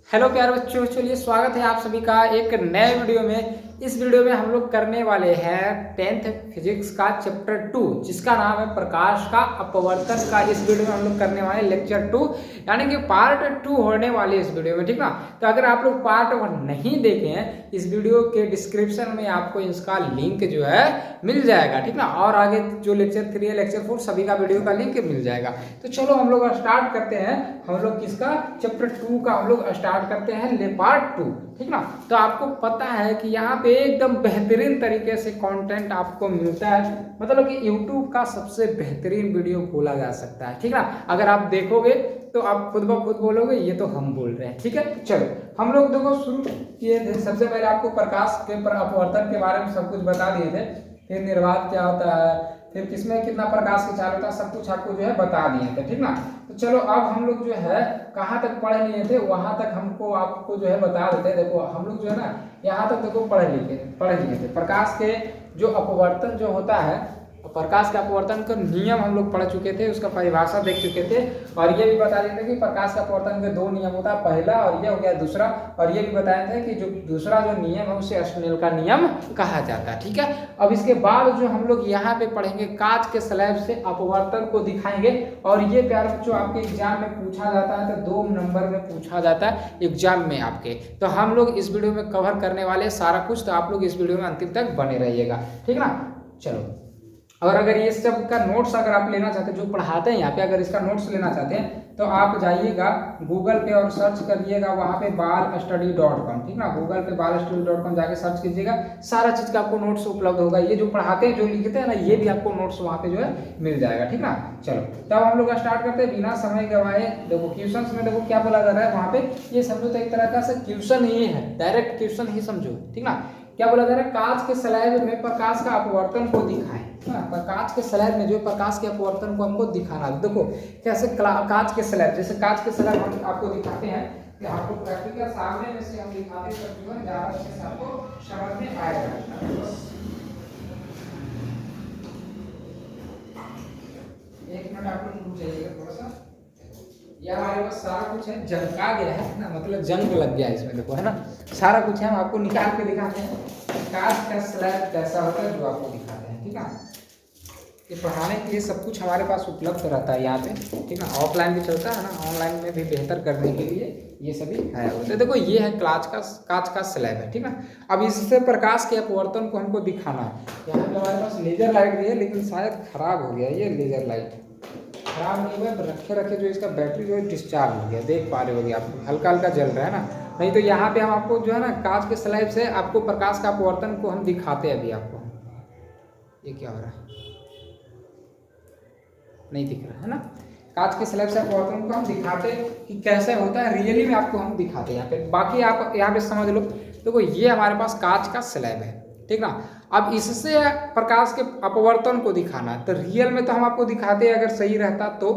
Hello प्यारे बच्चों, चलिए स्वागत है आप सभी का एक नए वीडियो में। इस वीडियो में हम लोग करने वाले हैं 10th फिजिक्स का चैप्टर 2 जिसका नाम है प्रकाश का अपवर्तन का। इस वीडियो में हम लोग करने वाले लेक्चर 2 यानी कि पार्ट 2 होने वाले इस वीडियो में, ठीक ना। तो अगर आप लोग पार्ट 1 नहीं देखे हैं, इस वीडियो के डिस्क्रिप्शन में आपको इसका लिंक जो है मिल जाएगा, ठीक ना। और आगे जो लेक्चर 3 है, लेक्चर 4 सभी का वीडियो का लिंक मिल जाएगा। तो चलो हम लोग स्टार्ट करते हैं। हम लोग किसका चैप्टर 2 का हम लोग स्टार्ट करते हैं, ले पार्ट 2, ठीक ना। तो आपको पता है कि यहाँ पे एकदम बेहतरीन तरीके से कंटेंट आपको मिलता है, मतलब कि YouTube का सबसे बेहतरीन वीडियो बोला जा सकता है, ठीक ना। अगर आप देखोगे तो आप खुद ब खुद बोलोगे ये तो हम बोल रहे हैं, ठीक है। चलो हम लोग देखो शुरू किए थे। सबसे पहले आपको प्रकाश के अपवर्तन के बारे में सब कुछ बता दिए थे, फिर निर्वात क्या होता है, फिर किसमें कितना प्रकाश की चाल होता है, सब कुछ आपको जो है बता दिए थे, ठीक ना। तो चलो अब हम लोग जो है कहाँ तक पढ़ लिए थे वहां तक हमको आपको जो है बता देते। देखो हम लोग जो है ना यहाँ तक देखो पढ़ लिए थे। प्रकाश के जो अपवर्तन जो होता है, प्रकाश के अपवर्तन का नियम हम लोग पढ़ चुके थे, उसका परिभाषा देख चुके थे। और ये भी बता दिए थे कि प्रकाश का अपवर्तन के 2 नियम होता है, पहला और ये हो गया दूसरा। और ये भी बताए थे कि जो दूसरा जो नियम है उसे स्नेल का नियम कहा जाता है, ठीक है। अब इसके बाद जो हम लोग यहाँ पे पढ़ेंगे कांच के स्लैब से अपवर्तन को दिखाएंगे। और ये प्यारे बच्चों आपके एग्जाम में पूछा जाता है, तो 2 नंबर में पूछा जाता है एग्जाम में आपके। तो हम लोग इस वीडियो में कवर करने वाले सारा कुछ, तो आप लोग इस वीडियो में अंतिम तक बने रहिएगा, ठीक ना। चलो, और अगर ये सब का नोट्स अगर आप लेना चाहते हैं, जो पढ़ाते हैं यहाँ पे, अगर इसका नोट्स लेना चाहते हैं तो आप जाइएगा गूगल पे और सर्च करिएगा वहाँ पे balstudy.com, ठीक ना। गूगल पे balstudy.com जाके सर्च कीजिएगा, सारा चीज़ का आपको नोट्स उपलब्ध होगा। ये जो पढ़ाते हैं, जो लिखते हैं ना, ये भी आपको नोट्स वहाँ पे जो है मिल जाएगा, ठीक ना। चलो तब हम लोग स्टार्ट करते हैं बिना समय गवाए। देखो क्वेश्चन में देखो क्या बोला जा रहा है वहाँ पे, ये समझो तो एक तरह का से क्वेश्चन ही है, डायरेक्ट क्वेश्चन ही समझो, ठीक ना। क्या बोला जा रहा है, कांच के स्लैब में प्रकाश का अपवर्तन को दिखाएं। कांच के स्लैब में जो प्रकाश के अपवर्तन को हमको दिखाना। देखो कैसे कांच के स्लैब, जैसे कांच के स्लैब हम आपको दिखाते हैं कि आपको प्रैक्टिकल सामने में से हम दिखाते हैं, तो ज्यादा अच्छे से आपको समझ में आएगा। एक मिनट आप लोग रुक जाइएगा थोड़ा सा। यह हमारे पास सारा कुछ है, जंगा गया है ना, मतलब जंग लग गया इसमें, देखो है ना, सारा कुछ है। हम आपको निकाल के दिखाते हैं कांच का स्लैब कैसा होता है, जो आपको दिखाते हैं, ठीक है। ये पढ़ाने के लिए सब कुछ हमारे पास उपलब्ध रहता है यहाँ पे, ठीक है। ऑफलाइन भी चलता है ना, ऑनलाइन में भी बेहतर करने के लिए ये सभी है। तो देखो ये है कांच का स्लैब है, ठीक है। अब इससे प्रकाश के अपवर्तन को हमको दिखाना है। यहाँ पे हमारे पास लेजर लाइट भी है, लेकिन शायद खराब हो गया ये लेजर लाइट, खराब नहीं हुआ, रखे जो इसका बैटरी जो है डिस्चार्ज हो गया, देख पा रहे होगे आप, हल्का हल्का जल रहा है ना। नहीं तो यहाँ पे हम आपको जो है ना कांच के स्लैब से आपको प्रकाश का अपवर्तन को हम दिखाते हैं। अभी आपको ये क्या हो रहा है, नहीं दिख रहा है ना। कांच के स्लैब से अपवर्तन को हम दिखाते कि कैसे होता है, रियली में आपको हम दिखाते हैं यहाँ पे। बाकी आप यहाँ पे समझ लो, देखो ये हमारे पास कांच का स्लैब है, ठीक ना। अब इससे प्रकाश के अपवर्तन को दिखाना है, तो रियल में तो हम आपको दिखाते हैं, अगर सही रहता तो,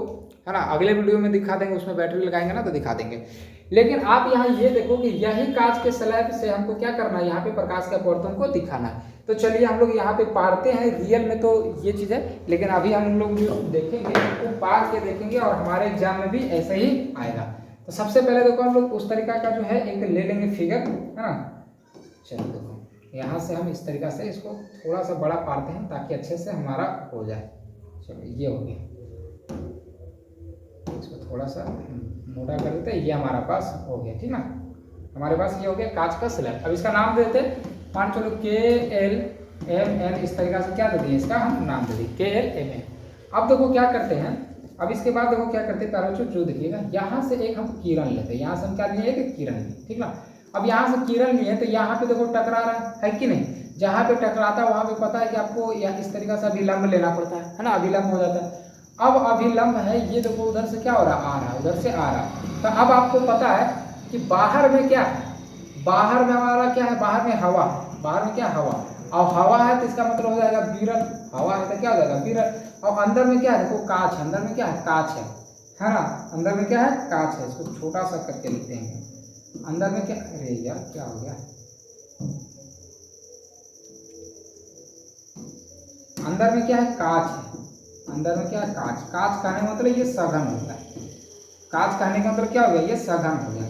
है ना। अगले वीडियो में दिखा देंगे, उसमें बैटरी लगाएंगे ना तो दिखा देंगे। लेकिन आप यहाँ ये देखो कि यही कांच के स्लैब से हमको क्या करना है, यहाँ पे प्रकाश के अपवर्तन को दिखाना है। तो चलिए हम लोग यहाँ पे पढ़ते हैं। रियल में तो ये चीज़ है, लेकिन अभी हम लोग जो देखेंगे वो पढ़ के देखेंगे, और हमारे एग्जाम में भी ऐसे ही आएगा। तो सबसे पहले देखो हम लोग उस तरीका का जो है एक ले लेंगे फिगर, है ना। चलो देखो यहाँ से हम इस तरीका से इसको थोड़ा सा बड़ा पाड़ते हैं ताकि अच्छे से हमारा हो जाए। चलो ये हो गया, इसको थोड़ा सा मोटा कर देते हैं, ये हमारा पास हो गया, ठीक ना। हमारे पास ये हो गया कांच का स्लैब। अब इसका नाम देते हैं, मान चलो KLMN, इस तरीका से क्या दे दिए, इसका हम नाम दे दिए KLMN। अब देखो क्या करते हैं, अब इसके बाद देखो क्या करते हैं प्यारे जो देखिएगा, यहाँ से एक हम किरण लेते हैं, यहाँ से हम क्या लिए एक किरण लिए, ठीक ना। अब यहाँ से किरण लिए तो यहाँ पे देखो टकरा रहा है कि नहीं, जहाँ पे टकराता है वहाँ पे पता है कि आपको यहाँ इस तरीका से अभिलंब लेना पड़ता है ना, अभिलंब हो जाता है। अब अभिलंब है ये देखो, उधर से क्या हो रहा है, आ रहा है, उधर से आ रहा है। तो अब आपको पता है कि बाहर में क्या है, बाहर में हमारा क्या है, बाहर में हवा, बाहर में क्या हवा, और हवा है तो इसका मतलब हो जाएगा विरल, हवा है तो क्या हो जाएगा विरल। और अंदर में क्या है, देखो कांच, अंदर में क्या है, कांच है ना, अंदर में क्या है, कांच है। इसको छोटा सा करके लिखते हैं, अंदर में क्या, अरे यार क्या हो गया, अंदर में क्या है, कांच है, अंदर में क्या है, कांच। कांच कहने का मतलब ये सघन होता है, कांच कहने का मतलब क्या हो गया, ये सघन हो गया।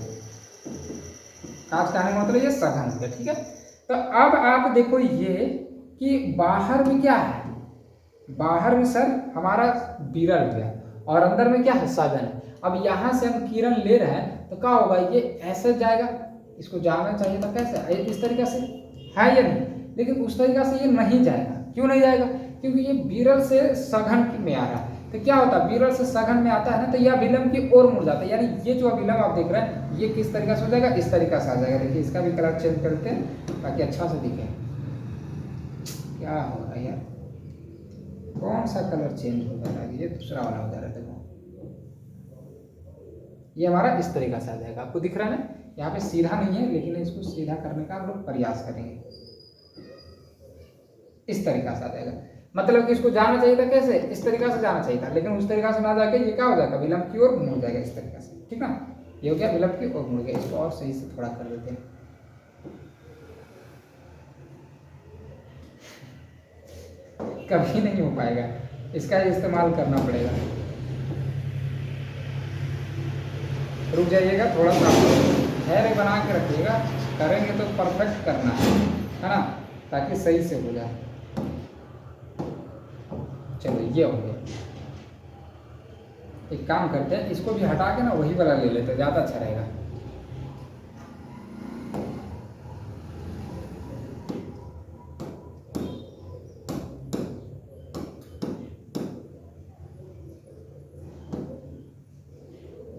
कांच का आने का मतलब ये सघन हो गया। ठीक है, तो अब आप देखो ये कि बाहर में क्या है, बाहर में सर हमारा विरल हो गया और अंदर में क्या है, सघन है। अब यहाँ से हम किरण ले रहे हैं तो क्या होगा, ये ऐसे जाएगा, इसको जाना चाहिए था कैसे, इस तरीके से है या नहीं, लेकिन उस तरीके से ये नहीं जाएगा। क्यों नहीं जाएगा, क्योंकि ये विरल से सघन में आ रहा है। तो क्या होता है, विरल से सघन में आता है ना, तो यह अभिलंब की ओर मुड़ जाता है। यानी ये जो अभिलंब आप देख रहे हैं ये किस तरीके से हो जाएगा, इस तरीके से आ जाएगा। देखिए इसका भी कलर चेंज करते हैं ताकि अच्छा से दिखे। क्या हो रहा है यार, कौन सा कलर चेंज हो जा रहा है, ये दूसरा वाला हो जा रहा है। देखो ये हमारा इस तरीका से आ जाएगा, आपको दिख रहा है ना, यहाँ पे सीधा नहीं है लेकिन इसको सीधा करने का हम लोग प्रयास करेंगे। इस तरीका से आ जाएगा, मतलब कि इसको जाना चाहिए था कैसे, इस तरीका से जाना चाहिए था, लेकिन उस तरीका से ना जाके ये क्या हो जाएगा, विलंब की ओर मुड़ जाएगा इस तरीका से। ठीक ना, ये हो गया विलंब की ओर मुड़ गया। इसको और सही से थोड़ा कर देते हैं। कभी नहीं हो पाएगा, इसका इस्तेमाल करना पड़ेगा। रुक जाइएगा थोड़ा सा, धैर्य बना के रखिएगा, करेंगे तो परफेक्ट करना है ना, ताकि सही से हो जाए। चलो ये हो गया। एक काम करते हैं, इसको भी हटा के ना वही वाला ले लेते हैं, ज़्यादा अच्छा रहेगा।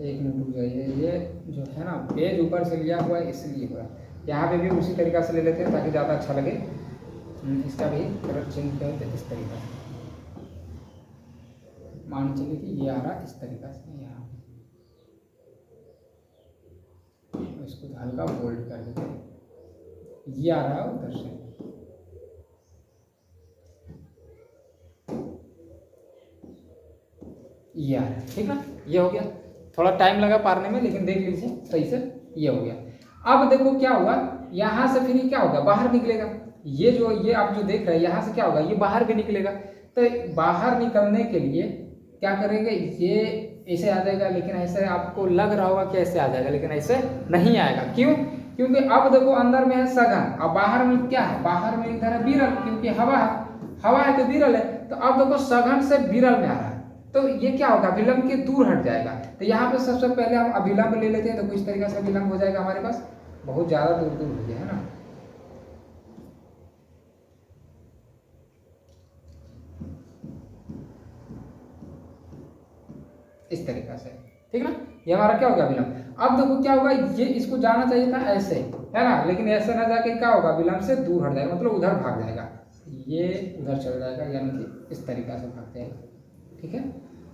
एक मिनट रुक जाइए, ये जो है ना पेज ऊपर से लिया हुआ है इसलिए हुआ है। यहाँ पे भी उसी तरीक़ा से ले लेते हैं ताकि ज़्यादा अच्छा लगे। इसका भी कलर चेंज करते हैं इस तरीक़ा से। मान चलिए कि ये आ रहा है इस तरीक़ा से, यहाँ इसको हल्का बोल्ड कर देते हैं। ये आ रहा है उधर से, ये आ रहा है। ठीक ना, ये हो गया। थोड़ा टाइम लगा पारने में, लेकिन देख लीजिए सही से, ये हो गया। अब देखो क्या हुआ, यहाँ से फिर क्या होगा, बाहर निकलेगा। ये जो ये आप जो देख रहे हैं यहाँ से क्या होगा, ये बाहर भी निकलेगा। तो बाहर निकलने के लिए क्या करेंगे, ये ऐसे आ जाएगा, लेकिन ऐसे आपको लग रहा होगा कि ऐसे आ जाएगा, लेकिन ऐसे नहीं आएगा। क्यों, क्योंकि अब देखो अंदर में है सघन और बाहर में क्या है, बाहर में इधर है विरल, क्योंकि हवा है, हवा है तो विरल है। तो अब देखो सघन से विरल में आ रहा है, तो ये क्या होगा, विलंब के दूर हट जाएगा। तो यहाँ पे सबसे पहले हम अभिलंब ले लेते हैं, तो कुछ तरीका से विलंब हो जाएगा हमारे पास, बहुत ज़्यादा दूर दूर हो गया है ना। इस तरीका से, ठीक ना, ये हमारा क्या होगा, विलंब। अब देखो क्या होगा, ये इसको जाना चाहिए था ऐसे, है ना, लेकिन ऐसे ना जाके क्या होगा, विलंब से दूर हट जाएगा, मतलब उधर भाग जाएगा, ये उधर चल जाएगा, यानी कि इस तरीका से भाग जाएगा। ठीक है,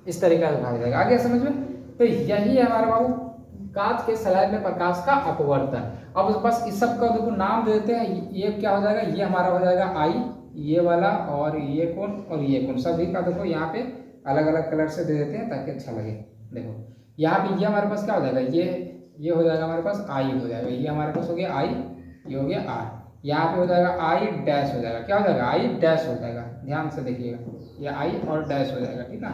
इस तरीका से भाग जाएगा। आगे समझ में, तो यही है हमारे बाबू कांच के स्लैब में प्रकाश का अपवर्तन। अब बस इस सब का देखो नाम दे देते हैं। ये क्या हो जाएगा, ये हमारा हो जाएगा आई, ये वाला और ये कोण और ये कोण, सभी का देखो यहाँ पे अलग अलग कलर से दे देते हैं ताकि अच्छा लगे। देखो यहाँ पे ये हमारे पास क्या हो जाएगा, ये हो जाएगा हमारे पास आई हो जाएगा, ये हमारे पास हो गया आई, ये हो गया आर, यहाँ पे हो जाएगा आई डैश हो जाएगा, क्या हो जाएगा, आई डैश हो जाएगा। ध्यान से देखिएगा, ये आई और डैश हो जाएगा, ठीक ना,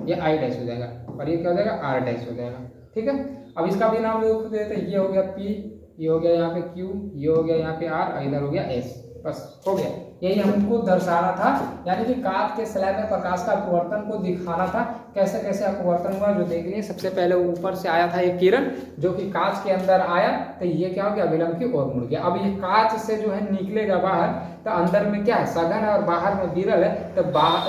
ये आई डैश हो जाएगा और ये क्या हो जाएगा, आर डैश हो जाएगा। ठीक है, अब इसका भी नाम दे देते हैं, ये हो गया पी, ये हो गया यहाँ पे क्यू, ये हो गया यहाँ पे आर और इधर हो गया एस, बस हो गया। यही हमको दर्शाना था, यानी कि कांच के स्लैब में प्रकाश का अपवर्तन को दिखाना था। कैसे कैसे अपवर्तन हुआ जो देख लिए। सबसे पहले ऊपर से आया था एक किरण जो कि कांच के अंदर आया, तो ये क्या हो गया, विलंब की ओर मुड़ गया। अब ये कांच से जो है निकलेगा बाहर, तो अंदर में क्या है, सघन है और बाहर में विरल है, तो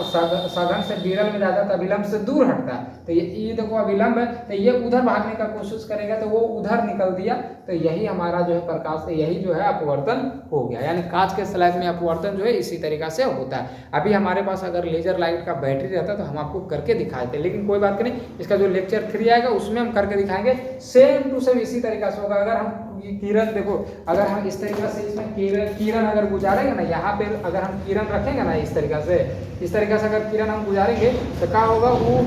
सघन से विरल में जाता है, विलंब से दूर हटता है। तो ये देखो विलंब है, तो ये उधर भागने का कोशिश करेगा तो वो उधर निकल दिया, तो यही हमारा जो है प्रकाश से यही जो है अपवर्तन हो गया। यानी कांच के स्लैब में अपवर्तन जो है इसी तरीका से होता है। अभी हमारे पास अगर लेजर लाइट का बैटरी रहता तो हम आपको करके दिखाए थे, लेकिन कोई बात नहीं, इसका जो लेक्चर 3 आएगा उसमें हम करके दिखाएंगे। सेम टू सेम इसी तरीका से होगा। अगर हम किरण देखो, अगर हम इस तरीका से इसमें किरण अगर गुजारेंगे ना, यहाँ पे अगर हम किरण रखेंगे ना इस तरीका से अगर किरण हम गुजारेंगे तो क्या होगा, वो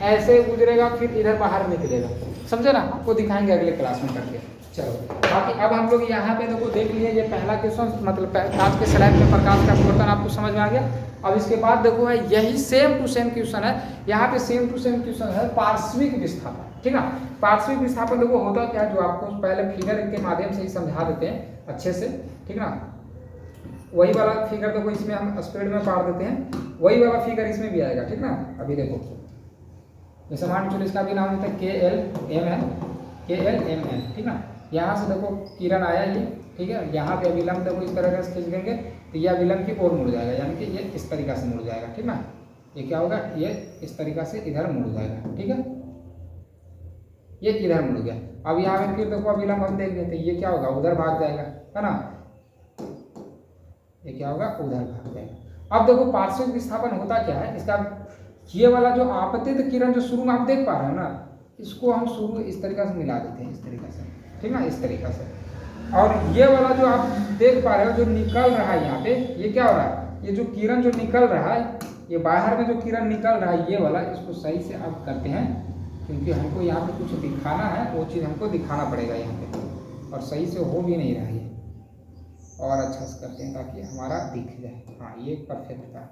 ऐसे गुजरेगा फिर इधर बाहर निकलेगा। समझे ना, आपको दिखाएंगे अगले क्लास में करके। चलो बाकी अब हम लोग यहाँ पे देखो देख लिए, ये पहला क्वेश्चन मतलब कांच के स्लैब में प्रकाश का अपवर्तन आपको समझ में आ गया। अब इसके बाद देखो है यही सेम टू सेम क्वेश्चन है, यहाँ पे सेम टू सेम क्वेश्चन है पार्श्विक विस्थापन। ठीक ना। पार्श्विक विस्थापन देखो होता क्या, जो आपको पहले फिगर के माध्यम से ही समझा देते हैं अच्छे से, ठीक ना। वही वाला फिगर देखो इसमें हम स्पीड में पार देते हैं, वही वाला फिगर इसमें भी आएगा, ठीक ना। अभी देखो जैसे मान चलो इसका भी नाम होता है KLMN, ठीक ना। यहाँ से देखो किरण आया ये, ठीक है, यहाँ पे अभिलंब देखो इस तरह से खींच देंगे तो ये अभिलंब की ओर मुड़ जाएगा, यानी कि ये इस तरीका से मुड़ जाएगा, ठीक ना। ये क्या होगा, ये इस तरीका से इधर मुड़ जाएगा, ठीक है, ये इधर मुड़ गया। अब यहाँ पे फिर देखो अभिलंब हम देख देते, ये क्या होगा, उधर भाग जाएगा, है ना, ये क्या होगा, उधर भाग जाएगा। अब देखो पार्श्विक विस्थापन होता क्या है इसका, ये वाला जो आपतित किरण जो शुरू में आप देख पा रहे हो ना, इसको हम शुरू इस तरीका से मिला देते हैं, इस तरीका से, ठीक ना, इस तरीका से। और ये वाला जो आप देख पा रहे हो जो निकल रहा है यहाँ पे, ये क्या हो रहा है, ये जो किरण जो निकल रहा है, ये बाहर में जो किरण निकल रहा है ये वाला, इसको सही से आप करते हैं, क्योंकि हमको यहाँ पे कुछ दिखाना है, वो चीज़ हमको दिखाना पड़ेगा यहाँ पे, और सही से हो भी नहीं रहा है, और अच्छा से करते हैं ताकि हमारा दिख जाए। हाँ ये परफेक्ट था,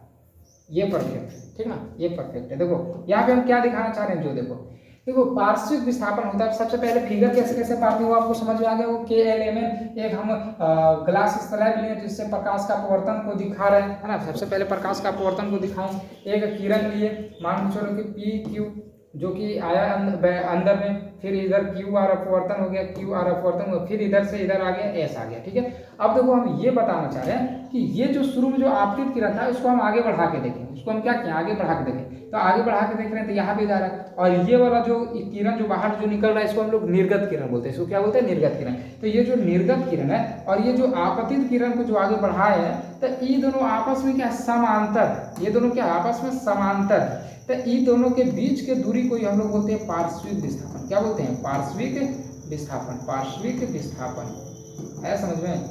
ये परफेक्ट है, ठीक ना, ये परफेक्ट है। देखो यहाँ पे हम क्या दिखाना चाह रहे हैं, जो देखो पार्श्विक विस्थापन होता है, सबसे पहले फिगर कैसे कैसे पाते हो आपको समझ में आ गया। वो KLMN एक हम ग्लास स्लैब लिए जिससे प्रकाश का अपवर्तन को दिखा रहे हैं, है ना। सबसे पहले प्रकाश का अपवर्तन को दिखाएं, एक किरण लिए, मान चलो कि PQ जो कि आया अंदर में, फिर इधर QR अपवर्तन हो गया, QR अपवर्तन हुआ, फिर इधर से इधर आ गया, S आ गया, ठीक है। अब देखो हम ये बताना चाह रहे हैं कि ये जो शुरू में जो आपतित किरण था इसको हम आगे बढ़ा के देखें, उसको हम क्या किया, आगे बढ़ा के देखें, तो आगे बढ़ा के देख रहे हैं तो यहाँ पे जा रहा है। और ये वाला जो किरण जो बाहर जो निकल रहा है इसको हम लोग निर्गत किरण बोलते हैं, इसको क्या बोलते हैं, निर्गत किरण। तो ये जो निर्गत किरण है और ये जो आपतित किरण को जो आगे बढ़ाए हैं, तो ये दोनों आपस में क्या समांतर, ये दोनों क्या आपस में समांतर, तो इन दोनों के बीच के दूरी को हम लोग बोलते हैं पार्श्विक विस्थापन। क्या बोलते हैं, पार्श्विक विस्थापन, पार्श्विक विस्थापन है, समझ में,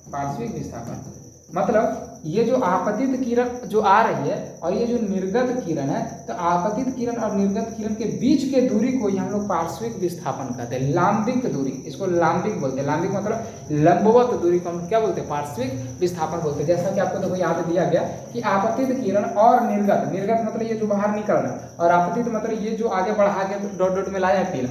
पार्श्विक विस्थापन मतलब ये जो आपतित किरण जो आ रही है और ये जो निर्गत किरण है, तो आपतित किरण और निर्गत किरण के बीच के दूरी को हम लोग पार्श्विक विस्थापन कहते हैं, लांबिक दूरी, इसको लांबिक बोलते हैं। लांबिक मतलब लंबवत दूरी को हम क्या बोलते हैं, पार्श्विक विस्थापन बोलते हैं। जैसा कि आपको देखो यहाँ पे दिया गया कि आपतित किरण और निर्गत, निर्गत मतलब ये जो बाहर निकल रहा है, और आपतित मतलब ये जो आगे बढ़ा के डॉट डॉट में लाया है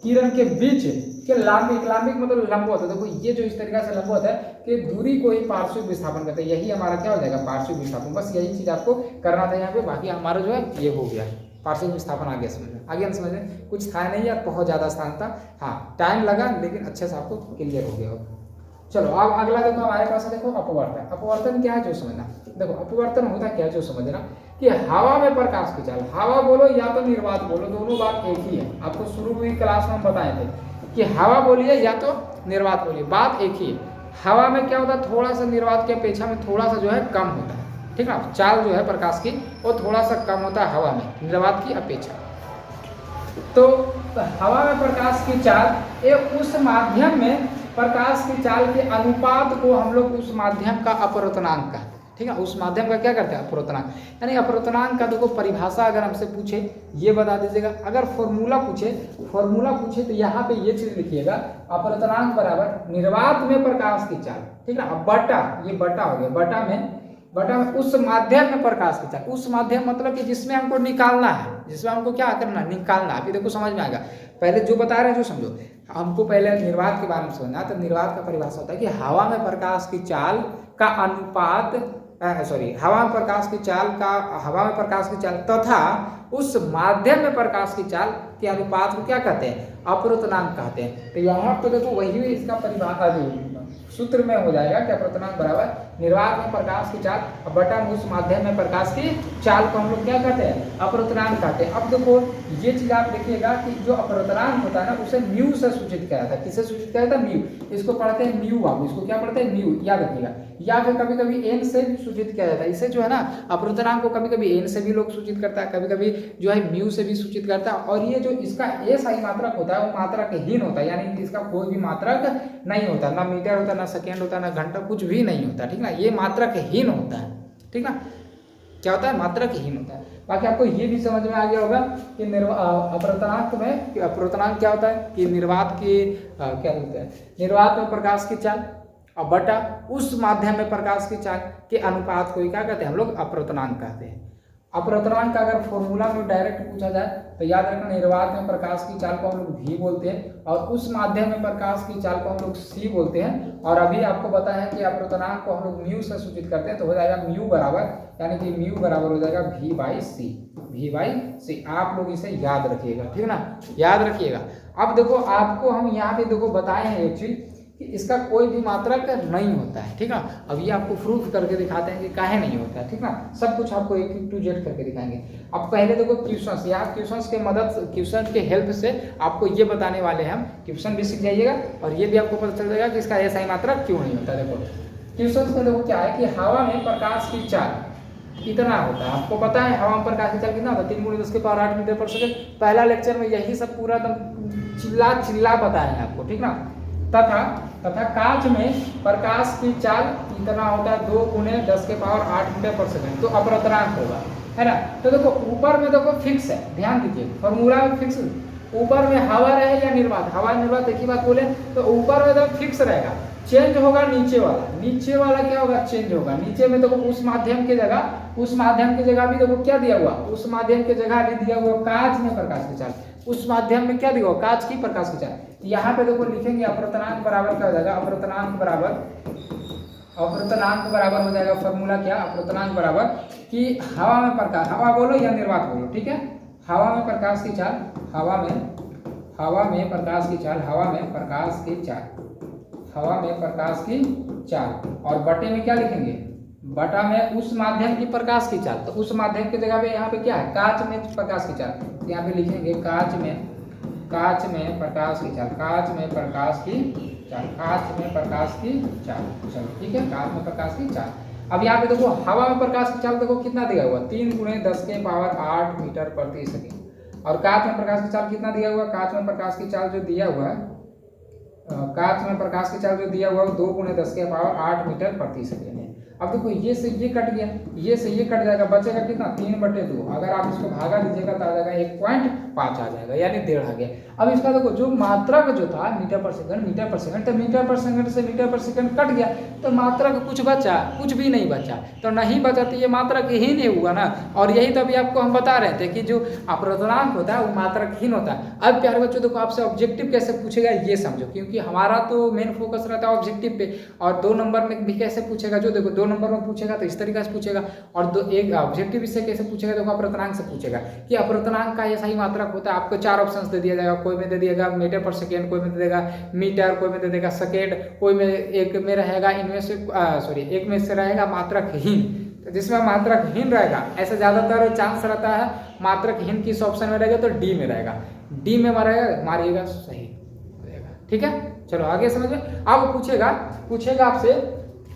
किरण के बीच के लांबिक, लांबिक मतलब लंबवत है। देखो ये जो इस तरीका से लंबवत है कि दूरी को ही पार्श्विक विस्थापन कहते हैं, यही हमारा क्या हो जाएगा, पार्श्विक विस्थापन। बस यही चीज आपको करना था यहाँ पे, बाकी हमारा जो है ये हो गया पार्श्विक विस्थापन। आगे समझ में, आगे हम समझ में, कुछ था नहीं यार, बहुत ज्यादा आसान था, हाँ टाइम लगा लेकिन अच्छे से आपको क्लियर हो गया। चलो अब अगला देखो हमारे पास है, देखो अपवर्तन। अपवर्तन क्या है जो समझना, देखो अपवर्तन होता क्या है जो समझना कि हवा में प्रकाश की चाल, हवा बोलो या तो निर्वात बोलो, दोनों बात एक ही है। आपको शुरू में क्लास में हम बताए थे कि हवा बोलिए या तो निर्वात बोलिए, बात एक ही है। हवा में क्या होता है, थोड़ा सा निर्वात की अपेक्षा में थोड़ा सा जो है कम होता है, ठीक है, चाल जो है प्रकाश की वो थोड़ा सा कम होता है हवा में निर्वात की अपेक्षा। तो हवा में प्रकाश की चाल ये उस माध्यम में प्रकाश की चाल के अनुपात को हम लोग उस माध्यम का अपवर्तनांक कहते हैं, ठीक है। उस माध्यम का क्या करते हैं, अपवर्तनांक। यानी अपवर्तनांक का देखो परिभाषा अगर हमसे पूछे ये बता दीजिएगा, अगर फॉर्मूला पूछे तो यहाँ पे ये चीज लिखिएगा, अपवर्तनांक बराबर निर्वात में प्रकाश की चाल, ठीक है। अब बटा, ये बटा हो गया, बटा में उस माध्यम में प्रकाश की चाल। उस माध्यम मतलब कि जिसमें हमको निकालना है, जिसमें हमको क्या करना है, निकालना। अभी देखो समझ में आएगा, पहले जो बता रहे हैं जो समझो। हमको पहले निर्वात के बारे में समझना, तो निर्वात का परिभाषा होता है कि हवा में प्रकाश की चाल का अनुपात, हवा में प्रकाश की चाल तथा उस माध्यम में प्रकाश की चाल के अनुपात को क्या कहते हैं, अपवर्तनांक कहते हैं। तो यहाँ पे देखो वही इसका परिभाषा सूत्र में हो जाएगा कि अपवर्तनांक बराबर निर्वात में प्रकाश की चाल बटा में उस माध्यम में प्रकाश की चाल को हम लोग क्या कहते हैं, अपवर्तनांक कहते हैं। अब देखो ये चीज आप देखिएगा कि जो अपवर्तनांक होता है ना उसे म्यू से सूचित किया जाता है। किससे सूचित किया जाता है, म्यू। इसको पढ़ते हैं म्यू, आप इसको क्या पढ़ते हैं, म्यू, याद रखिएगा। या फिर कभी कभी एन से भी सूचित किया जाता है। इसे जो है ना अपवर्तनांक को कभी कभी एन से भी लोग सूचित करता है, कभी कभी जो है म्यू से भी सूचित करता है। और ये जो इसका ए सही मात्रक होता है वो मात्रकहीन होता है, यानी इसका कोई भी मात्रक नहीं होता, ना मीटर होता, ना सेकेंड होता, ना घंटा, कुछ भी नहीं होता, ठीक ना। ये मात्रकहीन होता है, ठीक ना। क्या होता है, मात्रकहीन होता है। बाकी आपको ये भी समझ में आ गया होगा कि अपवर्तनांक में अपवर्तनांक क्या होता है कि निर्वात की क्या बोलते हैं, निर्वात में प्रकाश की चाल और बटा उस माध्यम में प्रकाश की चाल के अनुपात को क्या कहते हैं, हम लोग अपवर्तनांक कहते हैं। अपवर्तनांक का अगर फॉर्मूला में डायरेक्ट पूछा जाए तो याद रखना निर्वात में प्रकाश की चाल को हम लोग v बोलते हैं और उस माध्यम में प्रकाश की चाल को हम लोग c बोलते हैं। और अभी आपको पता है कि अपवर्तनांक को हम लोग म्यू से सूचित करते हैं, तो हो जाएगा म्यू बराबर, यानी कि म्यू बराबर हो जाएगा v बाई सी। आप लोग इसे याद रखिएगा, ठीक ना, याद रखिएगा। अब देखो आपको हम यहाँ पे देखो बताए हैं एक चीज कि इसका कोई भी मात्रक नहीं होता है, ठीक ना। अब ये आपको प्रूफ करके दिखाते हैं कि काहे नहीं होता है, ठीक ना, सब कुछ आपको एक टू जेड करके दिखाएंगे। अब पहले देखो क्वेश्चंस, यहाँ क्वेश्चंस के मदद, क्वेश्चन के हेल्प से आपको ये बताने वाले हैं हम, क्वेश्चन भी सीख जाइएगा और ये भी आपको पता चल जाएगा कि इसका ऐसा ही मात्रक क्यों नहीं होता। देखो क्वेश्चन में देखो क्या है कि हवा में प्रकाश की चाल कितना होता है, आपको पता है हवा में प्रकाश की चाल कितना होता है, 3 × 10⁸ मीटर पर सेकंड। पहला लेक्चर में यही सब पूरा एकदम चिल्ला बताए हैं आपको, ठीक ना। तथा कांच में प्रकाश की चाल कितना होता है, 2 × 10⁸ मीटर पर सेकंड, तो अपवर्तनांक होगा, है ना। तो देखो ऊपर में देखो फिक्स है, ध्यान दीजिए फॉर्मूला में फिक्स, ऊपर में हवा रहे या निर्वात, हवा निर्वात एक ही बात बोले, तो ऊपर में तो फिक्स रहेगा, चेंज होगा नीचे वाला क्या होगा, चेंज होगा। नीचे में देखो उस माध्यम की जगह भी देखो क्या दिया हुआ, उस माध्यम की जगह भी दिया हुआ कांच में प्रकाश की चाल, उस माध्यम में क्या दिया हुआ, कांच की प्रकाश की चाल। यहाँ पे देखो लिखेंगे अपवर्तनांक बराबर क्या हो जाएगा, अपवर्तनांक बराबर हो जाएगा, फॉर्मूला क्या, अपवर्तनांक बराबर कि हवा में प्रकाश, हवा बोलो या निर्वात बोलो, ठीक है, हवा में प्रकाश की चाल, हवा में प्रकाश की चाल और बटे में क्या लिखेंगे, बटा में उस माध्यम की प्रकाश की चाल। तो उस माध्यम की जगह पे यहाँ पे क्या है, कांच में प्रकाश की चाल, तो यहाँ पे लिखेंगे कांच में प्रकाश की चाल, चलो ठीक है, कांच में प्रकाश की चाल। अब यहाँ पे देखो हवा में प्रकाश की चाल देखो कितना दिया हुआ, 3 × 10⁸ मीटर प्रति सेकंड। और कांच में प्रकाश की चाल कितना दिया हुआ, कांच में प्रकाश की चाल जो दिया हुआ है, 2 × 10⁸ मीटर प्रति सेकंड है। अब देखो ये से ये कट गया, ये से ये कट जाएगा, बचेगा कितना, 3/2। अगर आप इसको भागा दीजिएगा तो आ जाएगा 1.5 आ जाएगा, यानी 1.5 आ गया। अब इसका देखो जो मात्रक जो था मीटर पर सेकंड, तो मीटर पर सेकंड से मीटर पर सेकंड कट गया, तो मात्रक कुछ बचा, कुछ भी नहीं बचा। तो नहीं बचा तो ये मात्रक ही नहीं हुआ ना। और यही तो अभी आपको हम बता रहे थे कि जो अपवर्तनांक होता है वो मात्रकहीन होता है। अब प्यारे बच्चों देखो आपसे ऑब्जेक्टिव कैसे पूछेगा ये समझो, क्योंकि हमारा तो मेन फोकस रहता है ऑब्जेक्टिव पे। और 2 नंबर में भी कैसे पूछेगा, जो देखो 2 नंबर में पूछेगा तो इस तरीके से पूछेगा, और एक ऑब्जेक्टिव इससे कैसे पूछेगा, देखो अपवर्तनांक से पूछेगा कि अपवर्तनांक का ऐसा ही मात्रक होता है। आपको 4 ऑप्शंस दे दिया जाएगा, कोई में दे दिएगा मीटर पर सेकेंड, कोई में दे देगा मीटर, कोई में दे देगा सेकेंड, कोई में एक में रहेगा एक में से रहेगा मात्रकहीन। तो जिसमें मात्रकहीन रहेगा, ऐसा ज्यादातर चांस रहता है मात्रकहीन किस ऑप्शन में रहेगा, तो डी में रहेगा, डी में मारिएगा सही हो जाएगा, ठीक है। चलो आगे समझिए। अब पूछेगा आपसे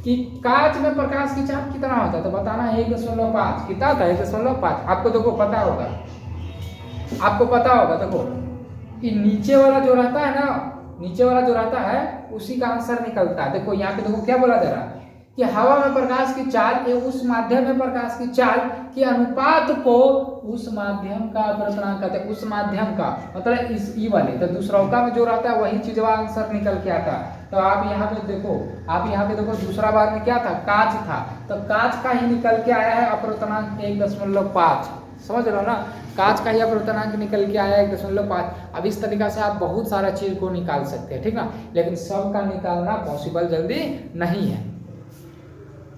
कि कांच में प्रकाश की चाल कितना होता है, तो बताना है 1.5 कितना होता है, 1.5। आपको देखो पता होगा देखो कि नीचे वाला जो रहता है उसी का आंसर निकलता है। देखो यहाँ पे देखो क्या बोला जा रहा है कि हवा में प्रकाश की चाल उस माध्यम में प्रकाश की चाल के अनुपात को उस माध्यम का अपवर्तनांक कहते हैं, उस माध्यम का मतलब इस ई वाले, तो दूसरा में जो रहता है वही चीज वाला आंसर निकल के आता है। तो आप यहाँ पे देखो दूसरा बार में क्या था, कांच था, तो कांच का ही निकल के आया है अपवर्तनांक 1.5, समझ रहे हो ना, कांच का ही अपवर्तनांक निकल के आया 1.5। अब इस तरीका से आप बहुत सारा चीज को निकाल सकते हैं, ठीक ना, लेकिन सबका निकालना पॉसिबल जल्दी नहीं है,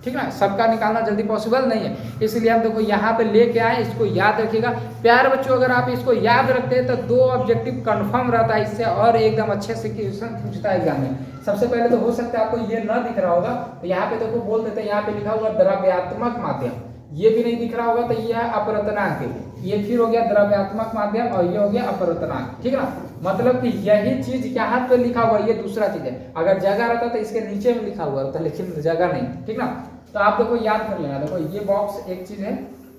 ठीक ना, सबका निकालना जल्दी पॉसिबल नहीं है। इसलिए हम देखो यहाँ पे लेके आए, इसको याद रखिएगा प्यारे बच्चों। अगर आप इसको याद रखते हैं तो 2 ऑब्जेक्टिव कंफर्म रहता है इससे, और एकदम अच्छे से क्वेश्चन पूछता है एग्जाम में। सबसे पहले तो हो सकता है आपको ये न दिख रहा होगा, तो यहाँ पे देखो बोल देते हैं, यहाँ पे लिखा हुआ द्रव्यात्मक माध्यम, ये भी नहीं दिख रहा होगा तो ये है अपवर्तनांक, ये फिर हो गया द्रव्यात्मक माध्यम और ये हो गया अपवर्तनांक, ठीक है ना। मतलब कि यही चीज यहाँ पे लिखा हुआ, ये दूसरा चीज है। अगर जगह रहता तो इसके नीचे में लिखा हुआ रहता, लेकिन जगह नहीं, ठीक ना। तो आप देखो याद कर लेना, देखो ये बॉक्स एक चीज है,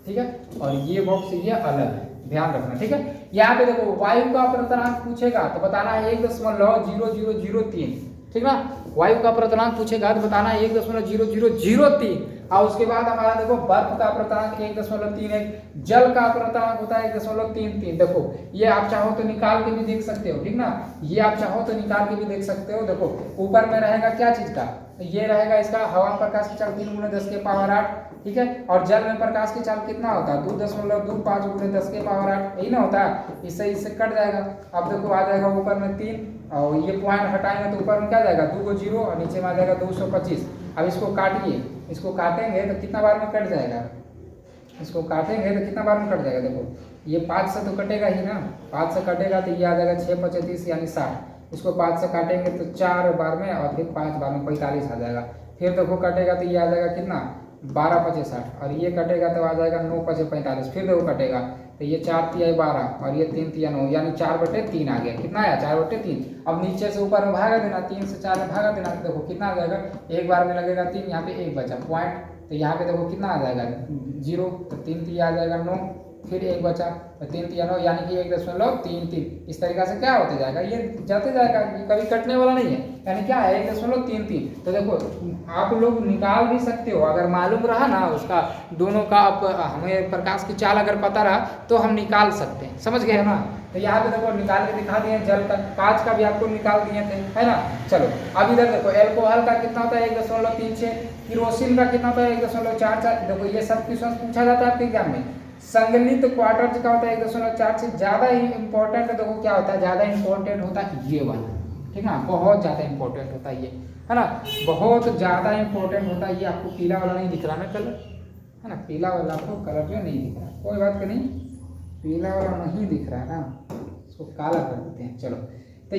ठीक है, और ये बॉक्स ये अलग है, ध्यान रखना, ठीक है। यहाँ पे देखो वायु का अपवर्तनांक पूछेगा तो बताना है 1.0003, ठीक ना। वायु का अपर्तनांक पूछेगा तो बताना 1.0003 और उसके बाद हमारा देखो बर्फ का अपर्तनांक 1.31, जल का अपर्तनांक होता है 1.33। देखो ये आप चाहो तो निकाल के भी देख सकते हो, ठीक ना, ये आप चाहो तो निकाल के भी देख सकते हो। देखो ऊपर में रहेगा क्या चीज का, ये रहेगा इसका हवा में प्रकाश की चाल 3 × 10⁸, ठीक है, और जल में प्रकाश की चाल कितना होता है 2.25 × 10⁸, यही ना होता है। इससे कट जाएगा। अब देखो आ जाएगा ऊपर में 3 और ये पॉइंट हटाएंगे तो ऊपर में क्या जाएगा 2 को 0 और नीचे में आ जाएगा 225। अब इसको काटिए, इसको काटेंगे तो कितना बार में कट जाएगा, इसको काटेंगे तो कितना बार में कट जाएगा। देखो ये 5 से तो कटेगा ही ना, 5 से कटेगा तो ये आ जाएगा 6 × 25 यानी 60। इसको 5 से काटेंगे तो 4 बार में और फिर 5 बार में 45 आ जाएगा। फिर देखो कटेगा तो ये आ जाएगा कितना 12 × 5 = 60 और ये कटेगा तो आ जाएगा 9 × 5 = 45। फिर देखो कटेगा तो ये 4 × 3 = 12 और ये 3 × 3 = 9 यानी 4/3 आ गया। कितना आया 4/3। अब नीचे से ऊपर में भागा देना, 3 से 4 में भागा देना तो देखो कितना आ जाएगा, एक बार में लगेगा 3, यहाँ पे 1 बचा पॉइंट, तो यहाँ पे देखो कितना आ जाएगा 0, तो 3 × 3 आ जाएगा 9, फिर 1 बचा तो 3 × 3 = 9 यानी कि 1.33। इस तरीका से क्या होते जाएगा, ये जाते जाएगा, ये कभी कटने वाला नहीं है, यानी क्या है 1.33। तो देखो आप लोग निकाल भी सकते हो, अगर मालूम रहा ना उसका दोनों का, हमें प्रकाश की चाल अगर पता रहा तो हम निकाल सकते हैं, समझ गए ना। तो यहाँ पे देखो निकाल के दिखा दिए, जल का कांच का भी आपको निकाल दिए थे, है ना। चलो अब इधर देखो एल्कोहल का कितना होता है 1.36, किरोसिन का कितना होता है 1.44। देखो ये सब क्वेश्चन पूछा जाता है आपके एग्जाम में। संगलित क्वार्टर्स का होता है 1.46। ज्यादा इंपॉर्टेंट देखो क्या होता है, ज्यादा इंपॉर्टेंट होता है ये वाला, ठीक है ना, बहुत ज्यादा इंपॉर्टेंट होता है ये, है ना, बहुत ज्यादा इंपॉर्टेंट होता है ये। आपको पीला वाला नहीं दिख रहा ना कलर, है ना, पीला वाला आपको कलर जो नहीं दिख रहा, कोई बात नहीं, पीला वाला नहीं दिख रहा है ना, इसको काला कर देते हैं। चलो तो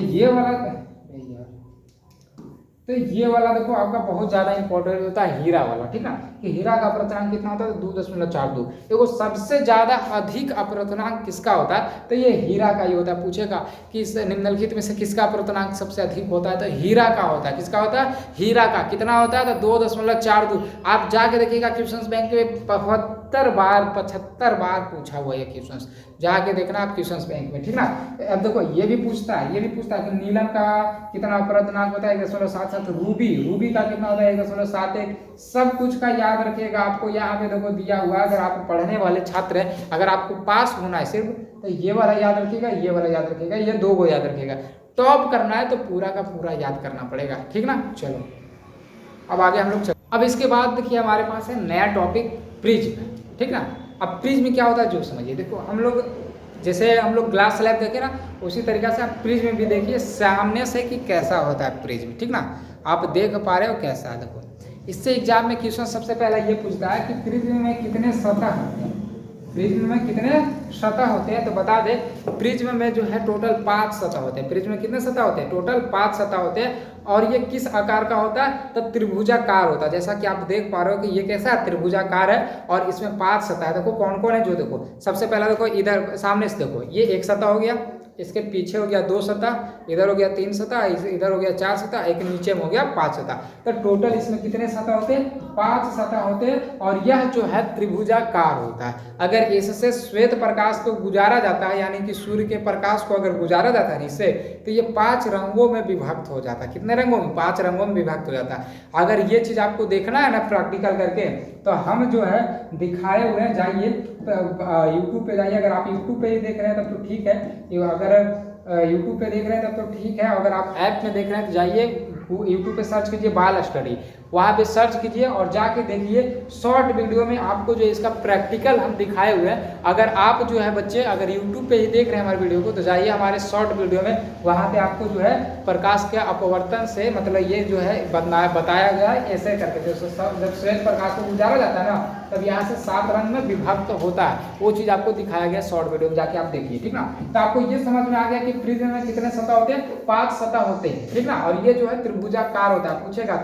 ये वाला देखो आपका बहुत ज्यादा इंपॉर्टेंट होता है हीरा वाला, ठीक है, कि हीरा का अपर्तनांक कितना होता है 2.42। देखो सबसे ज्यादा अधिक अपर्तनांक किसका होता है, तो ये हीरा का ही होता है। पूछेगा कि इस निम्नलिखित में से किसका अपर्तनांक सबसे अधिक होता है, तो हीरा का होता है। किसका होता है, हीरा का। कितना होता है, तो 2.42। आप जाके देखिएगा क्वेश्चन बैंक में 75 बार पूछा हुआ है क्वेश्चन, जाके देखना आप क्वेश्चन बैंक में, ठीक ना। अब देखो ये भी पूछता है कि नीलम का कितना अपर्तनांक होता है 1.77। रूबी का कितना होता है 1.71। सब कुछ का याद रखिएगा। आपको यहाँ पे देखो दिया हुआ है, अगर आप पढ़ने वाले छात्र हैं, अगर आपको पास होना है सिर्फ, तो ये वाला याद रखिएगा, ये वाला याद रखिएगा, ये 2 को याद रखिएगा। टॉप करना है तो पूरा का पूरा याद करना पड़ेगा, ठीक ना। चलो अब आगे हम लोग चलो। अब इसके बाद देखिए हमारे पास है नया टॉपिक प्रिज्म, ठीक ना। अब प्रिज्म क्या होता है जो समझिए। देखो हम लोग जैसे हम लोग ग्लास स्लैब देखे ना, उसी तरीका से आप प्रिज्म भी देखिए सामने से कि कैसा होता है प्रिज्म, ठीक ना। आप देख पा रहे हो कैसा है। देखो इससे एग्जाम में क्वेश्चन सबसे पहला ये पूछता है कि प्रिज्म में कितने सतह होते हैं, प्रिज्म में कितने सतह होते हैं। तो बता दे प्रिज्म में जो है टोटल 5 सतह होते हैं। प्रिज्म में कितने सतह होते हैं, टोटल 5 सतह होते हैं। और ये किस आकार का होता है, तो त्रिभुजाकार होता है। जैसा कि आप देख पा रहे हो कि ये कैसा त्रिभुजाकार है और इसमें 5 सतह है। देखो कौन कौन है जो, देखो सबसे पहला देखो इधर सामने से देखो, ये 1 सतह हो गया, इसके पीछे हो गया 2 सतह, इधर हो गया 3 सतह, इधर हो गया 4 सतह, एक नीचे में हो गया 5 सतह। तो टोटल इसमें कितने सतह होते हैं, 5 सतह होते हैं। और यह जो है त्रिभुजाकार होता है। अगर इससे श्वेत प्रकाश को गुजारा जाता है, यानी कि सूर्य के प्रकाश को अगर गुजारा जाता है इससे, तो ये 5 रंगों में विभक्त हो जाता है। कितने रंगों में, 5 रंगों में विभक्त हो जाता है। अगर ये चीज आपको देखना है ना प्रैक्टिकल करके, तो हम जो है दिखाए हुए हैं, जाइए यूट्यूब पे जाइए। अगर आप यूट्यूब पे ही देख रहे हैं तब तो ठीक है, अगर यूट्यूब पे देख रहे हैं तब तो ठीक है। अगर आप ऐप में देख रहे हैं तो जाइए यूट्यूब पे सर्च कीजिए बाल स्टडी, वहाँ पे सर्च कीजिए और जाके देखिए शॉर्ट वीडियो में आपको जो इसका प्रैक्टिकल हम दिखाए हुए हैं। अगर आप जो है बच्चे अगर यूट्यूब पे ही देख रहे हैं हमारे वीडियो को, तो जाइए हमारे शॉर्ट वीडियो में, वहाँ पे आपको जो है प्रकाश के अपवर्तन से मतलब ये जो है बताया गया है ऐसे करके। जब श्वेत प्रकाश को गुजारा जाता है ना, तब यहाँ से 7 रंग में विभक्त होता है। वो चीज़ आपको दिखाया गया शॉर्ट वीडियो में, जाके आप देखिए, ठीक ना। तो आपको ये समझ में आ गया कि प्रिज्म में कितने सतह होते हैं, 5 सतह होते हैं, ठीक ना। और ये जो है त्रिभुजाकार होता है। पूछेगा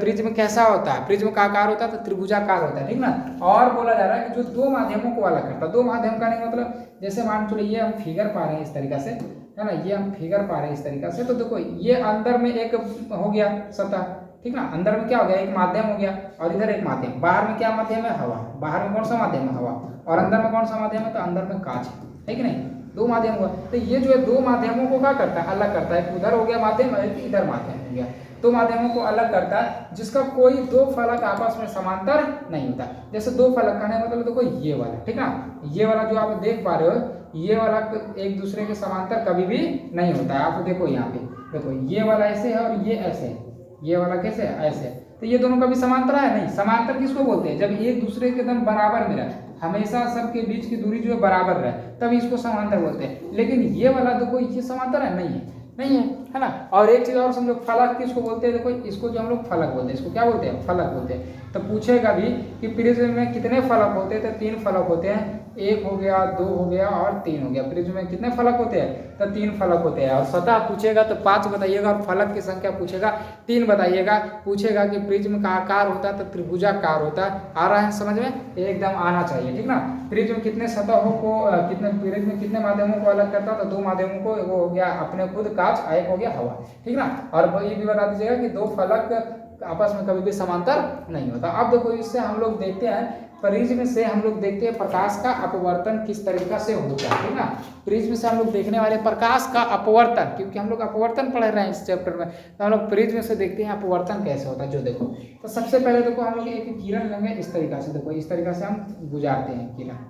प्रिज्म कैसा होता है, प्रिज्म का आकार होता है तो त्रिभुजाकार होता है, ठीक ना। और बोला जा रहा है कि जो 2 माध्यमों को अलग करता है। 2 माध्यम का नहीं मतलब, जैसे मान चलिए हम फिगर पा रहे हैं इस तरीका से, है ना, ये हम फिगर पा रहे हैं इस तरीका से। तो देखो ये अंदर में एक हो गया सतह, ठीक ना, अंदर में क्या हो गया, एक माध्यम हो गया, और इधर एक माध्यम। बाहर में क्या माध्यम है, हवा। बाहर में कौन सा माध्यम है, हवा। और अंदर में कौन सा माध्यम है, तो अंदर में कांच है कि नहीं। दो माध्यम हुआ। तो ये जो है दो माध्यमों को क्या करता है, अलग करता है। एक उधर हो गया माध्यम, एक इधर माध्यम हो गया। दो माध्यमों को अलग करता है जिसका कोई दो फलक आपस में समांतर नहीं होता। जैसे दो फलक कहने का मतलब देखो ये वाला, ठीक ना, ये वाला जो आप देख पा रहे हो, ये वाला एक दूसरे के समांतर कभी भी नहीं होता है। आप देखो यहाँ पे, देखो ये वाला ऐसे है और ये ऐसे है, ये वाला कैसे है, ऐसे। तो ये दोनों कभी समांतर है नहीं। समांतर किसको बोलते हैं, जब एक दूसरे के एकदम बराबर में रहे, हमेशा सबके बीच की दूरी जो है बराबर रहे, तभी इसको समांतर बोलते हैं। लेकिन ये वाला देखो ये समांतर है नहीं है, नहीं है ना। और एक चीज और समझो, फलक किसको बोलते हैं, देखो इसको जो हम लोग फलक बोलते हैं, इसको क्या बोलते हैं, फलक बोलते हैं। तो पूछेगा भी कि प्रिज्म में कितने फलक होते हैं, तो 3 फलक होते हैं। 1 हो गया, 2 हो गया और 3 हो गया। प्रिज्म में कितने फलक होते हैं, तो 3 फलक होते हैं। और सतह पूछेगा तो 5 बताइएगा, और फलक की संख्या पूछेगा 3 बताइएगा। पूछेगा कि प्रिज्म का आकार होता है तो त्रिभुजाकार होता है। आ रहा है समझ में, एकदम आना चाहिए, ठीक ना। प्रिज्म कितने सतहों को, कितने प्रिज्म कितने माध्यमों को अलग करता है, तो 2 माध्यमों को। वो हो गया अपने खुद कांच, एक हो गया हवा, ठीक ना। और ये भी बता दीजिएगा कि 2 फलक आपस में कभी भी समांतर नहीं होता। अब देखो इससे हम लोग देखते हैं, प्रिज्म से हम लोग देखते हैं प्रकाश का अपवर्तन किस तरीका से होता है, ठीक ना। प्रिज्म से हम लोग देखने वाले प्रकाश का अपवर्तन, क्योंकि हम लोग अपवर्तन पढ़ रहे हैं इस चैप्टर में, तो हम लोग प्रिज्म से देखते हैं अपवर्तन कैसे होता है। जो देखो, तो सबसे पहले देखो हम लोग एक किरण लेंगे इस तरीका से। देखो इस तरीका से हम गुजारते हैं किरण।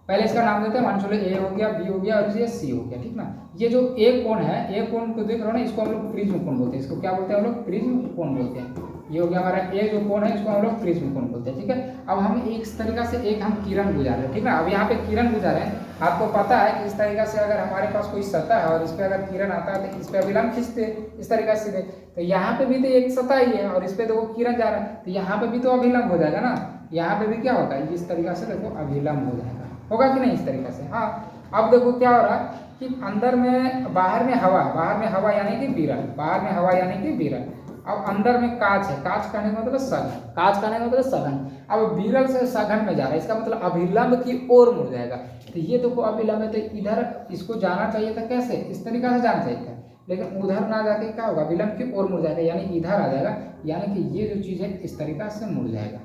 पहले इसका नाम देते हैं, मान चलो ए हो गया, बी हो गया और ये सी हो गया, ठीक ना। ये जो ए कोण है, ए कोण को देख रहे हो ना, इसको हम लोग प्रिज्म कोण बोलते हैं। इसको क्या बोलते हैं हम लोग, प्रिज्म कोण बोलते हैं। ये हो गया हमारा ए जो कोण है, इसको हम लोग प्रिज्म कोण बोलते हैं, ठीक है। अब हम इस तरीका से एक हम किरण गुजार रहे हैं, ठीक ना। अब यहाँ पे किरण गुजार रहे हैं, आपको पता है कि इस तरीका से अगर हमारे पास कोई सतह है और इस पर अगर किरण आता है तो इस पर अभिलंब खींचते इस तरीका से। तो यहाँ पे भी तो एक सतह ही है और इस पे देखो किरण जा रहा है, तो यहाँ पे भी तो अभिलंब हो जाएगा ना। यहाँ पे भी क्या होगा, इस तरीका से देखो अभिलंब हो जाएगा, होगा कि नहीं इस तरीके से। हाँ, अब देखो क्या हो रहा है कि अंदर में, बाहर में हवा, बाहर में हवा यानी कि विरल, बाहर में हवा यानी कि विरल। अब अंदर में कांच है, कांच कहने का मतलब सघन, कांच कहने का मतलब सघन। अब विरल से सघन में जा रहा है, इसका मतलब अभिलंब की ओर मुड़ जाएगा। तो ये देखो अभिलंब है, तो इधर इसको जाना चाहिए था, कैसे, इस तरीका से जाना चाहिए था, लेकिन उधर ना जाके क्या होगा, विलंब की ओर मुड़ जाएगा, यानी इधर आ जाएगा। यानी कि ये जो चीज है इस तरीका से मुड़ जाएगा,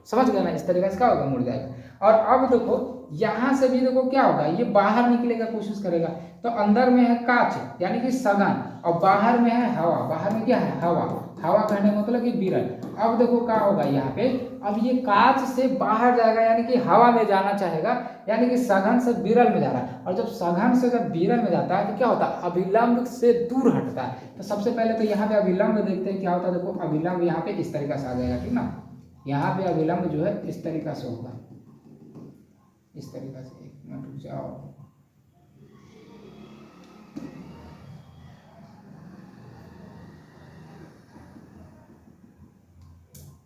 समझ गए ना, इस तरीके से क्या होगा, मुड़ जाएगा। और अब देखो यहाँ से भी देखो क्या होगा, ये बाहर निकले का कोशिश करेगा। तो अंदर में है कांच यानी कि सघन, और बाहर में है हवा, बाहर में क्या है, हवा, हवा कहने का मतलब कि विरल। अब देखो क्या होगा यहाँ पे, अब ये कांच से बाहर जाएगा यानी कि हवा में जाना चाहेगा, यानी कि सघन से विरल में जा रहा है। और जब सघन से जब विरल में जाता है तो क्या होता है, अभिलंब से दूर हटता है। तो सबसे पहले तो यहाँ पे अभिलंब देखते हैं क्या होता है। देखो अभिलंब यहाँ पे इस तरीका से आ जाएगा, ठीक ना। यहाँ पे अभिलंब जो है इस तरीका से होगा, इस तरीका से। एक मिनट रुक जाओ,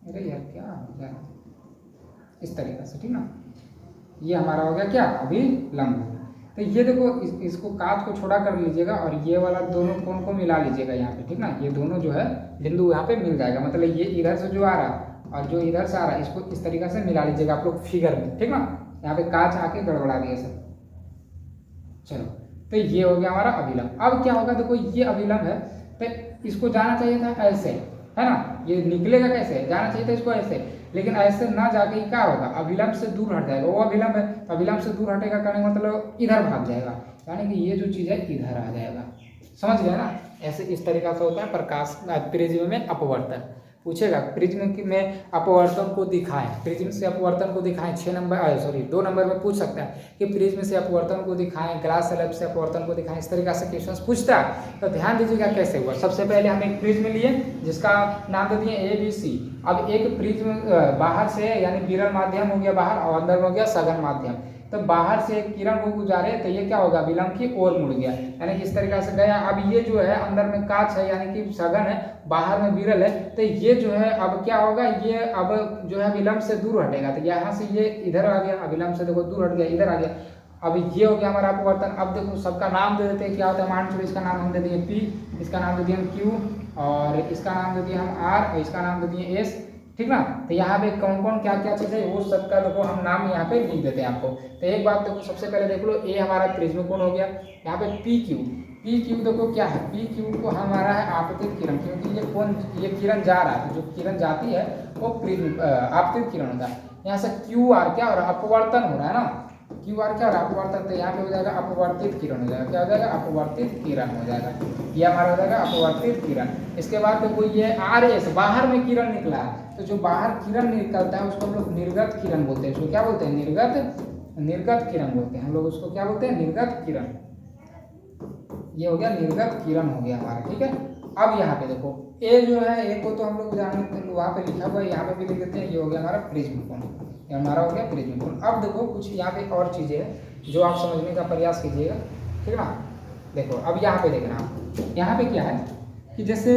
अरे यार क्या हो गया, इस तरीका से, ठीक ना। ये हमारा हो गया क्या, अभिलंब। तो ये देखो इसको कांच को छोड़ा कर लीजिएगा और ये वाला दोनों कोण को मिला लीजिएगा यहाँ पे, ठीक ना। ये दोनों जो है बिंदु यहाँ पे मिल जाएगा, मतलब ये इधर से जो आ रहा और जो इधर से आ रहा है, इसको इस तरीका से मिला लीजिएगा आप लोग फिगर में, ठीक ना। यहाँ पे कांच आके गड़बड़ा दिया सब। चलो, तो ये हो गया हमारा अभिलंब। अब क्या होगा, देखो ये अभिलंब है, तो इसको जाना चाहिए था ऐसे, है ना। ये निकलेगा कैसे, जाना चाहिए था इसको ऐसे, लेकिन ऐसे ना जाके क्या होगा, अभिलंब से दूर हट जाएगा। वो अभिलंब है तो अभिलंब से दूर हटेगा, करने का मतलब इधर भाग जाएगा, यानी कि ये जो चीज है इधर आ जाएगा, समझ गए ना। ऐसे इस तरीका से होता है प्रकाश प्रिज्म में अपवर्तन। पूछेगा प्रिज्म में अपवर्तन को दिखाएं, प्रिज्म से अपवर्तन को दिखाएं 2 नंबर में पूछ सकता है कि प्रिज्म से अपवर्तन को दिखाएं, ग्लास स्लैब से अपवर्तन को दिखाएं। इस तरीका से क्वेश्चन पूछता है। तो ध्यान दीजिएगा कैसे हुआ। सबसे पहले हम एक प्रिज्म लिए जिसका नाम दे दिए ABC। अब एक प्रिज्म बाहर से यानी विरल माध्यम हो गया बाहर, और अंदर में हो गया सघन माध्यम। तो बाहर से किरण को गुजारे तो ये क्या होगा, विलंब की ओर मुड़ गया, यानी कि इस तरीका से गया। अब ये जो है अंदर में कांच है यानी कि सघन है, बाहर में विरल है, तो ये जो है अब क्या होगा, ये अब जो है विलंब से दूर हटेगा। तो यहाँ से ये इधर आ गया, विलंब से देखो दूर हट गया, इधर आ गया। अब ये हो गया हमारा अपवर्तन। अब देखो सबका नाम दे देते हैं, क्या होता है, मान चलो इसका नाम हम दे दिए P, इसका नाम दे दिए हम Q, और इसका नाम दे दिए हम R, और इसका नाम दे दिए S, ठीक ना। तो यहाँ पे कौन कौन क्या क्या चीज़ है वो सबका देखो हम नाम यहाँ पे लिख देते हैं आपको। तो एक बात देखो, सबसे पहले देख लो, ए हमारा प्रिज्म कोण हो गया। यहाँ पे PQ देखो क्या है, PQ को हमारा है आपतित किरण, क्योंकि ये कोण, ये किरण जा रहा है, तो जो किरण जाती है वो प्रिज्म आपतित किरण होता है। यहाँ से QR क्या हो रहा है, अपवर्तन हो रहा है ना, क्यू आर क्या अपवर्तक, तो यहाँ पे हो जाएगा अपवर्तित किरण हो जाएगा। क्या हो जाएगा? अपवर्तित किरण हो जाएगा। ये हमारा हो जाएगा अपवर्तित किरण। इसके बाद देखो ये आर एस, बाहर में किरण निकला है, तो जो बाहर किरण निकलता है उसको हम लोग निर्गत किरण बोलते हैं। उसको क्या बोलते हैं? निर्गत किरण बोलते हैं। हम लोग उसको क्या बोलते हैं? निर्गत किरण। ये हो गया निर्गत किरण हो गया हमारा, ठीक है। अब यहाँ पे देखो ए जो है, ए को तो हम लोग वहाँ पे लिखा हुआ है, यहाँ पे भी लिख देते हैं। ये हो गया हमारा प्रिज्म कोण, ये हमारा हो गया प्रिज्म कोण। अब देखो कुछ यहाँ पे और चीज़ें हैं जो आप समझने का प्रयास कीजिएगा, ठीक है ना। देखो अब यहाँ पे देखना, यहाँ पे क्या है कि जैसे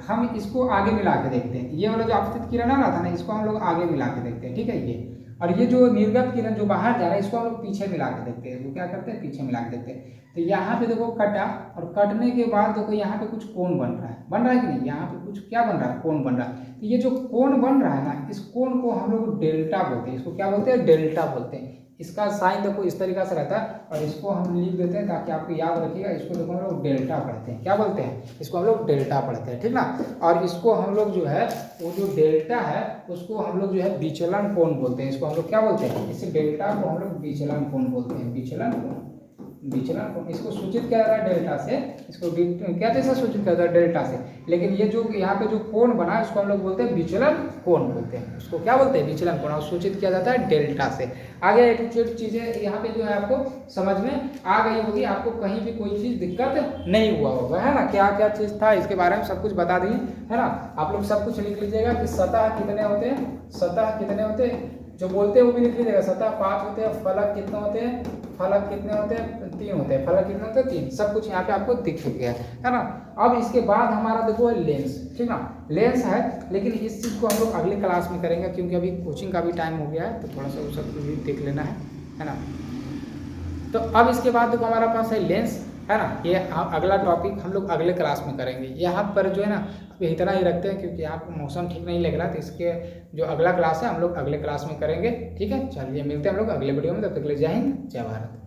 हम इसको आगे मिला के देखते हैं, ये वाला जो आपतित किरण आ रहा था ना, इसको हम लोग आगे मिला के देखते हैं, ठीक है ये। और ये जो निर्गत किरण जो बाहर जा रहा है, इसको हम लोग पीछे मिला के देखते हैं। तो क्या करते हैं? पीछे मिला के देखते हैं। तो यहाँ पे देखो कटा, और कटने के बाद देखो यहाँ पे कुछ कोण बन रहा है कि नहीं? यहाँ पे कुछ क्या बन रहा है? कोण बन रहा है। तो ये जो कोण बन रहा है ना, इस कोण को हम लोग डेल्टा बोलते हैं। इसको क्या बोलते हैं? डेल्टा बोलते हैं। इसका साइन देखो इस तरीका से रहता है, और इसको हम लिख देते हैं ताकि आपको याद रखिएगा। इसको देखो हम लोग डेल्टा पढ़ते हैं। क्या बोलते हैं? इसको हम लोग डेल्टा पढ़ते हैं, ठीक ना। और इसको हम लोग जो है, वो जो डेल्टा है उसको हम लोग जो है विचलन कोण बोलते हैं। इसको हम लोग क्या बोलते हैं? इस डेल्टा को हम लोग विचलन कोण बोलते हैं। विचलन कोण, विचलन कोण। इसको सूचित किया जाता है डेल्टा से, इसको क्या जैसा सूचित किया जाता है? डेल्टा से। लेकिन ये जो यहाँ पे जो कोण बना है उसको हम लोग बोलते हैं विचलन कोण बोलते हैं। उसको क्या बोलते हैं? विचलन कोण, और सूचित किया जाता है डेल्टा से। आगे एक चीज़ें यहाँ पे जो है आपको समझ में आ गई होगी, आपको कहीं भी कोई चीज़ दिक्कत नहीं हुआ होगा, है ना। क्या क्या चीज़ था इसके बारे में सब कुछ बता दी, है ना। आप लोग सब कुछ लिख लीजिएगा कि सतह कितने होते हैं, सतह कितने होते हैं, जो बोलते हैं वो भी लिख लीजिएगा। सतह 5 होते हैं, फलक कितने होते हैं, फलक कितने होते हैं? 3 होते हैं। फलक कितने होते हैं? 3। सब कुछ यहाँ पे आपको दिख गया है ना। अब इसके बाद हमारा देखो लेंस, ठीक ना। लेंस है, लेकिन इस चीज़ को हम लोग अगले क्लास में करेंगे, क्योंकि अभी कोचिंग का भी टाइम हो गया है, तो थोड़ा सा वो सब भी देख लेना है ना। तो अब इसके बाद देखो हमारा पास है लेंस, है ना। ये अगला टॉपिक हम लोग अगले क्लास में करेंगे। यहाँ पर जो है ना अभी इतना ही रखते हैं, क्योंकि यहाँ पर मौसम ठीक नहीं लग रहा, तो इसके जो अगला क्लास है हम लोग अगले क्लास में करेंगे, ठीक है। चलिए मिलते हैं हम लोग अगले वीडियो में, तब तक के लिए जय हिंद, जय भारत।